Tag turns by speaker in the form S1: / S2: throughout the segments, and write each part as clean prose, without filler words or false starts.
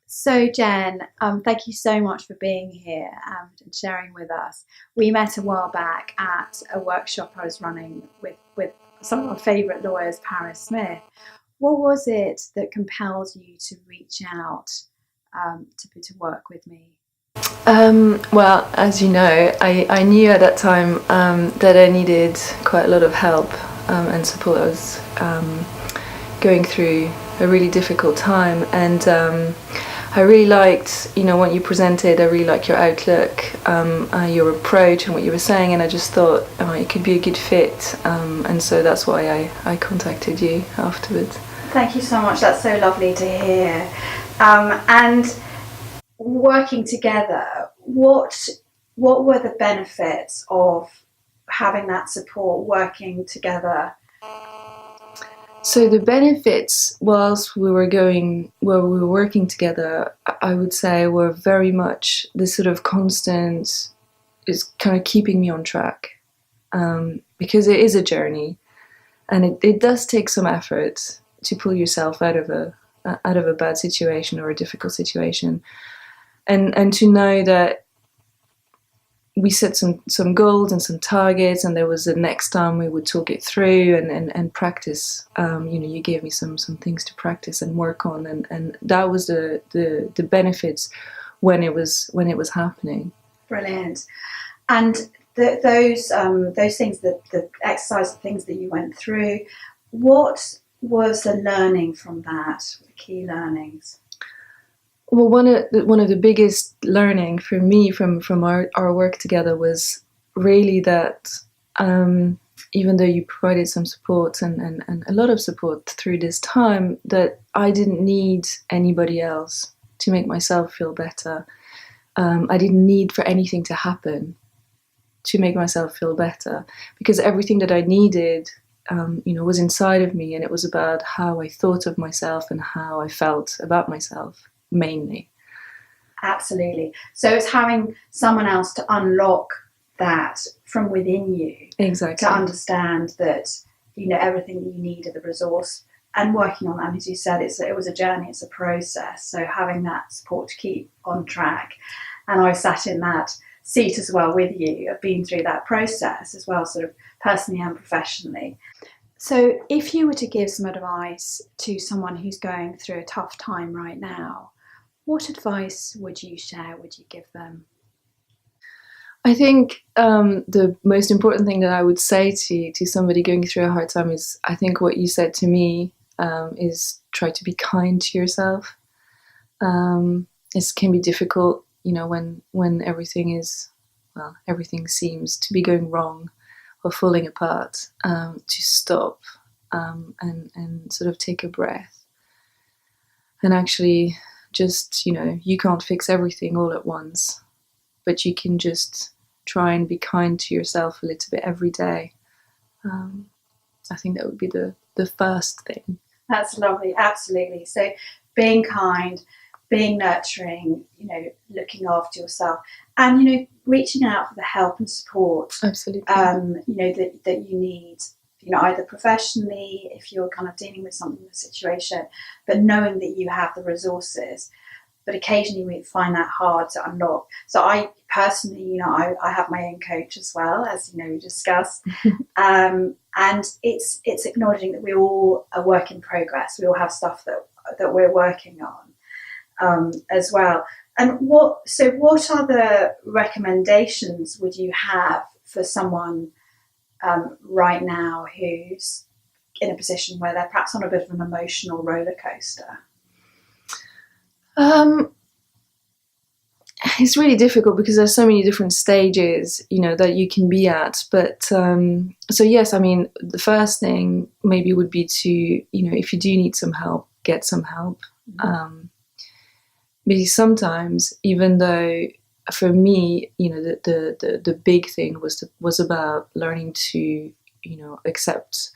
S1: So, Jen, thank you so much for being here and sharing with us. We met a while back at a workshop I was running with some of our favourite lawyers, Paris Smith. What was it that compelled you to reach out to work with me?
S2: Well, as you know, I knew at that time that I needed quite a lot of help and support. I was going through a really difficult time, and I really liked, what you presented. I really liked your outlook, your approach, and what you were saying, and I just thought it could be a good fit, and so that's why I contacted you afterwards.
S1: Thank you so much. That's so lovely to hear. And working together, what were the benefits of having that support, working together?
S2: So the benefits, whilst we were working together, I would say were very much the sort of constant, is kind of keeping me on track, because it is a journey, and it does take some effort to pull yourself out of a bad situation or a difficult situation, and to know that we set some goals and some targets, and there was the next time we would talk it through and practice. You gave me some things to practice and work on, and that was the benefits when it was happening.
S1: Brilliant. And those things, the exercise, the things that you went through, what was the learning from that? The key learnings.
S2: Well, one of the biggest learning for me from our work together was really that, even though you provided some support and a lot of support through this time, that I didn't need anybody else to make myself feel better. I didn't need for anything to happen to make myself feel better, because everything that I needed, was inside of me, and it was about how I thought of myself and how I felt about myself, mainly.
S1: Absolutely. So it's having someone else to unlock that from within you.
S2: Exactly.
S1: To understand that, everything that you need at the resource, and working on that. And as you said, it was a journey, it's a process. So having that support to keep on track. And I sat in that seat as well with you. I've been through that process as well, sort of personally and professionally. So if you were to give some advice to someone who's going through a tough time right now, what advice would you share, would you give them?
S2: I think the most important thing that I would say to somebody going through a hard time is, I think what you said to me, is try to be kind to yourself. It can be difficult, when everything seems to be going wrong or falling apart, to stop, and sort of take a breath, and actually just, you can't fix everything all at once, but you can just try and be kind to yourself a little bit every day. I think that would be the first thing.
S1: That's lovely, absolutely. So being kind, being nurturing, looking after yourself, and, reaching out for the help and support.
S2: Absolutely.
S1: That you need, either professionally, if you're kind of dealing with something in the situation, but knowing that you have the resources. But occasionally we find that hard to unlock. So I personally, I have my own coach as well, as we discussed. And it's acknowledging that we're all a work in progress. We all have stuff that we're working on, as well. And what other recommendations would you have for someone right now who's in a position where they're perhaps on a bit of an emotional roller coaster?
S2: It's really difficult because there's so many different stages, that you can be at. But so yes, I mean, the first thing maybe would be to, if you do need some help, get some help. Mm-hmm. Because sometimes, even though for me, the big thing was about learning to, accept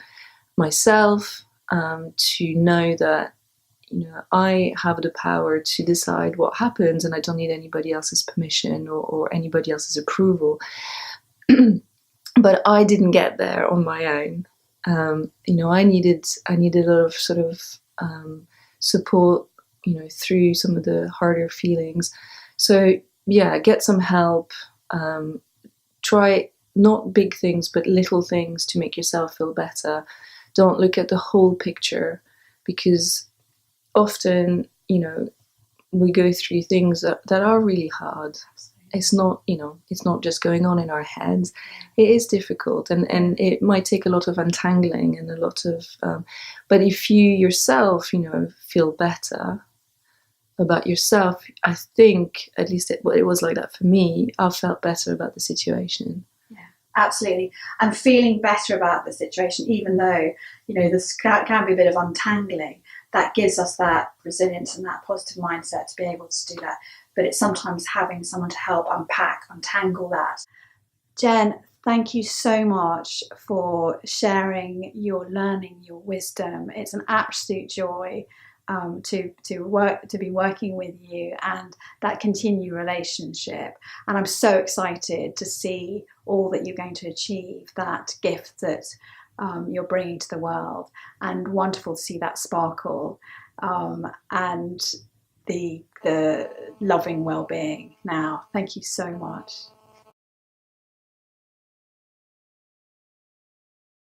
S2: myself, to know that, I have the power to decide what happens, and I don't need anybody else's permission or anybody else's approval. But I didn't get there on my own. I needed a lot of sort of support through some of the harder feelings. So yeah, get some help. Try not big things, but little things to make yourself feel better. Don't look at the whole picture, because often, we go through things that are really hard. It's not, it's not just going on in our heads. It is difficult, and it might take a lot of untangling and a lot of, but if you yourself, feel better about yourself, I think, at least it was like that for me, I felt better about the situation.
S1: Absolutely. And feeling better about the situation, even though, this can be a bit of untangling, that gives us that resilience and that positive mindset to be able to do that. But it's sometimes having someone to help untangle that. Jen, thank you so much for sharing your learning, your wisdom. It's an absolute joy to be working with you and that continued relationship. And I'm so excited to see all that you're going to achieve, that gift that you're bringing to the world, and wonderful to see that sparkle and the loving well-being now. Thank you so much.